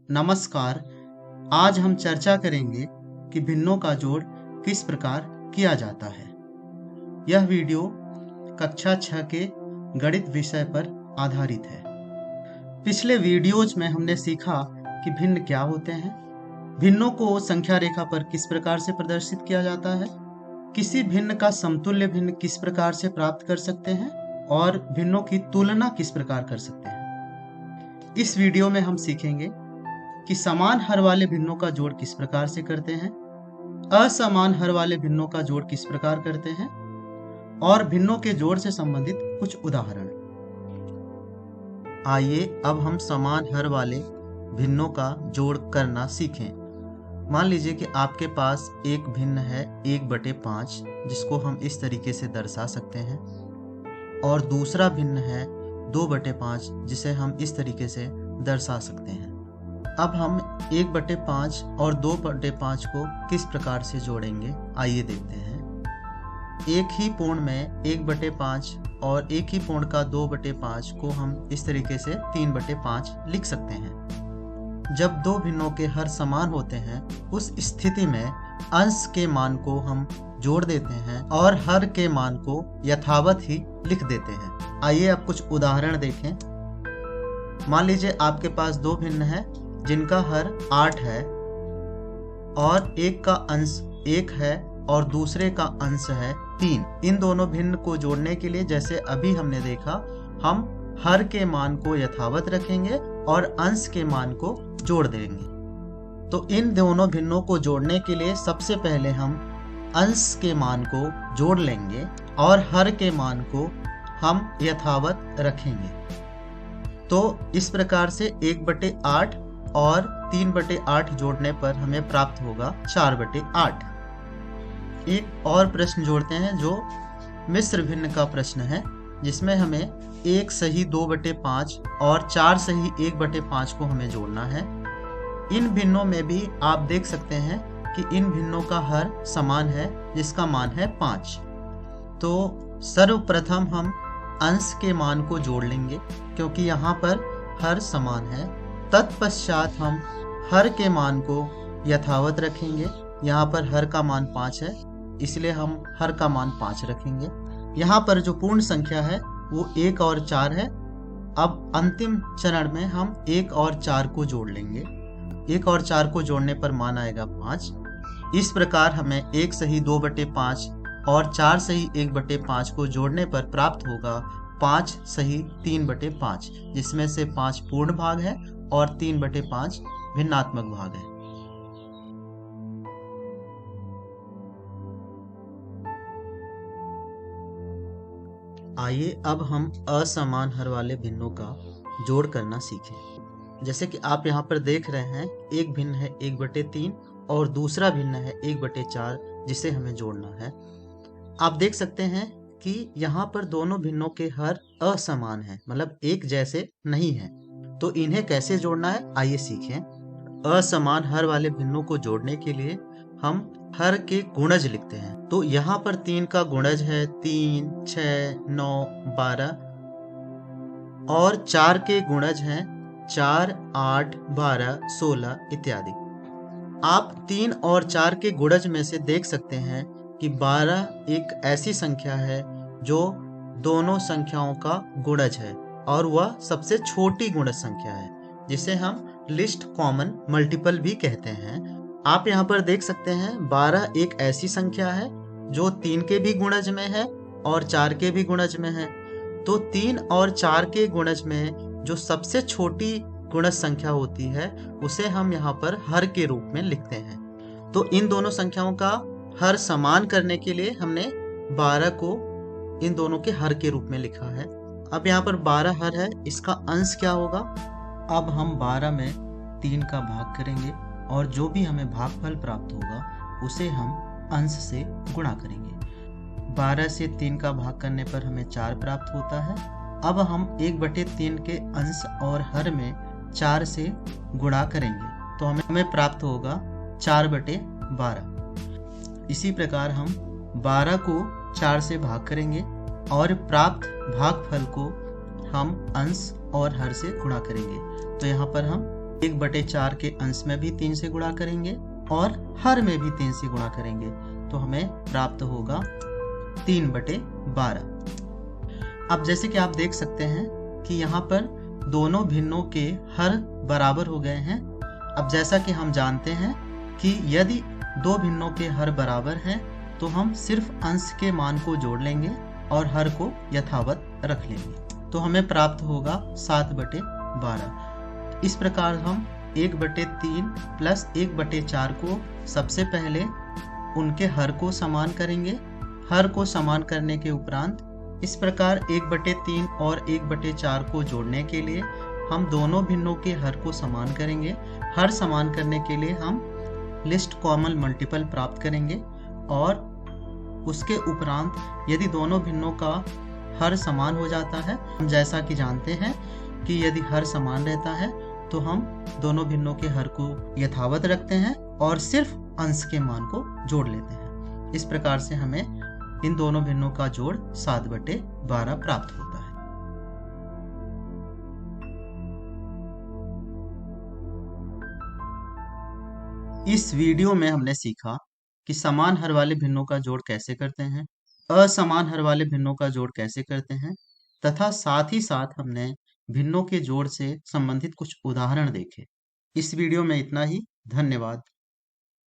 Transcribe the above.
नमस्कार। आज हम चर्चा करेंगे कि भिन्नों का जोड़ किस प्रकार किया जाता है। यह वीडियो कक्षा 6 के गणित विषय पर आधारित है। पिछले वीडियोज में हमने सीखा कि भिन्न क्या होते हैं, भिन्नों को संख्या रेखा पर किस प्रकार से प्रदर्शित किया जाता है, किसी भिन्न का समतुल्य भिन्न किस प्रकार से प्राप्त कर सकते हैं और भिन्नों की तुलना किस प्रकार कर सकते हैं। इस वीडियो में हम सीखेंगे कि समान हर वाले भिन्नों का जोड़ किस प्रकार से करते हैं, असमान हर वाले भिन्नों का जोड़ किस प्रकार करते हैं और भिन्नों के जोड़ से संबंधित कुछ उदाहरण। आइए अब हम समान हर वाले भिन्नों का जोड़ करना सीखें। मान लीजिए कि आपके पास एक भिन्न है 1/5, जिसको हम इस तरीके से दर्शा सकते हैं, और दूसरा भिन्न है 2/5, जिसे हम इस तरीके से दर्शा सकते हैं। अब हम 1/5 और 2/5 को किस प्रकार से जोड़ेंगे, आइए देखते हैं। एक ही पूर्ण में 1/5 और एक ही पूर्ण का 2/5 को हम इस तरीके से 3/5 लिख सकते हैं। जब दो भिन्नों के हर समान होते हैं, उस स्थिति में अंश के मान को हम जोड़ देते हैं और हर के मान को यथावत ही लिख देते हैं। आइए अब कुछ उदाहरण देखें। मान लीजिए आपके पास दो भिन्न हैं जिनका हर 8 है और एक का अंश 1 है और दूसरे का अंश है 3। इन दोनों भिन्न को जोड़ने के लिए, जैसे अभी हमने देखा, हम हर के मान को यथावत रखेंगे और अंश के मान को जोड़ देंगे। तो इन दोनों भिन्नों को जोड़ने के लिए सबसे पहले हम अंश के मान को जोड़ लेंगे और हर के मान को हम यथावत रखेंगे। तो इस प्रकार से 1/8 और 3/8 जोड़ने पर हमें प्राप्त होगा 4/8। एक और प्रश्न जोड़ते हैं जो मिश्र भिन्न का प्रश्न है, जिसमें हमें 1 सही 2/5 और 4 सही 1/5 को हमें जोड़ना है। इन भिन्नों में भी आप देख सकते हैं कि इन भिन्नों का हर समान है, जिसका मान है 5। तो सर्वप्रथम हम अंश के मान को जोड़ लेंगे क्योंकि यहाँ पर हर समान है। तत्पश्चात हम हर के मान को यथावत रखेंगे। यहाँ पर हर का मान 5 है, इसलिए हम हर का मान 5 रखेंगे। यहाँ पर जो पूर्ण संख्या है वो 1 और 4 है। अब अंतिम चरण में हम 1 और 4 को जोड़ लेंगे। 1 और 4 को जोड़ने पर मान आएगा 5। इस प्रकार हमें 1 सही 2/5 और 4 सही 1/5 को जोड़ने पर प्राप्त होगा 5 सही 3/5, जिसमें से 5 पूर्ण भाग है और 3/5 भिन्नात्मक भाग है। आइए अब हम असमान हर वाले भिन्नों का जोड़ करना सीखें। जैसे कि आप यहाँ पर देख रहे हैं, एक भिन्न है 1/3 और दूसरा भिन्न है 1/4, जिसे हमें जोड़ना है। आप देख सकते हैं कि यहाँ पर दोनों भिन्नों के हर असमान हैं, मतलब एक जैसे नहीं हैं। तो इन्हें कैसे जोड़ना है, आइए सीखें। असमान हर वाले भिन्नों को जोड़ने के लिए हम हर के गुणज लिखते हैं। तो यहाँ पर 3 का गुणज है 3, 6, 9, 12 और 4 के गुणज हैं 4, 8, 12, 16 इत्यादि। आप 3 और 4 के गुणज में से देख सकते हैं कि 12 एक ऐसी संख्या है जो दोनों संख्याओं का गुणज है और वह सबसे छोटी गुणज संख्या है, जिसे हम लिस्ट कॉमन मल्टीपल भी कहते हैं। आप यहाँ पर देख सकते हैं 12 एक ऐसी संख्या है जो 3 के भी गुणज में है और 4 के भी गुणज में है। तो 3 और 4 के गुणज में जो सबसे छोटी गुणज संख्या होती है, उसे हम यहाँ पर हर के रूप में लिखते हैं। तो इन दोनों संख्याओं का हर समान करने के लिए हमने 12 को इन दोनों के हर के रूप में लिखा है। अब यहाँ पर 12 हर है, इसका अंश क्या होगा। अब हम 12 में 3 का भाग करेंगे और जो भी हमें भागफल प्राप्त होगा उसे हम अंश से गुणा करेंगे। 12 से 3 का भाग करने पर हमें 4 प्राप्त होता है। अब हम 1/3 के अंश और हर में 4 से गुणा करेंगे तो हमें प्राप्त होगा 4/12। इसी प्रकार हम 12 को 4 से भाग करेंगे और प्राप्त भागफल को हम अंश और हर से गुणा करेंगे। तो यहाँ पर हम 1/4 के अंश में भी 3 से गुणा करेंगे और हर में भी 3 से गुणा करेंगे तो हमें प्राप्त होगा 3/12। अब जैसे कि आप देख सकते हैं कि यहाँ पर दोनों भिन्नों के हर बराबर हो गए हैं। अब जैसा कि हम जानते हैं कि यदि दो भिन्नों के हर बराबर हैं तो हम सिर्फ अंश के मान को जोड़ लेंगे और हर को यथावत रख लेंगे तो हमें प्राप्त होगा 7/12। इस प्रकार हम 1/3 प्लस 1/4 को सबसे पहले उनके हर को समान करेंगे। हर को समान करने के उपरांत इस प्रकार 1/3 और 1/4 को जोड़ने के लिए हम दोनों भिन्नों के हर को समान करेंगे। हर समान करने के लिए हम लिस्ट कॉमन मल्टीपल प्राप्त करेंगे और उसके उपरांत यदि दोनों भिन्नों का हर समान हो जाता है, हम जैसा कि जानते हैं कि यदि हर समान रहता है तो हम दोनों भिन्नों के हर को यथावत रखते हैं और सिर्फ अंश के मान को जोड़ लेते हैं। इस प्रकार से हमें इन दोनों भिन्नों का जोड़ 7/12 प्राप्त होता है। इस वीडियो में हमने सीखा कि समान हर वाले भिन्नों का जोड़ कैसे करते हैं, असमान हर वाले भिन्नों का जोड़ कैसे करते हैं तथा साथ ही साथ हमने भिन्नों के जोड़ से संबंधित कुछ उदाहरण देखे। इस वीडियो में इतना ही। धन्यवाद।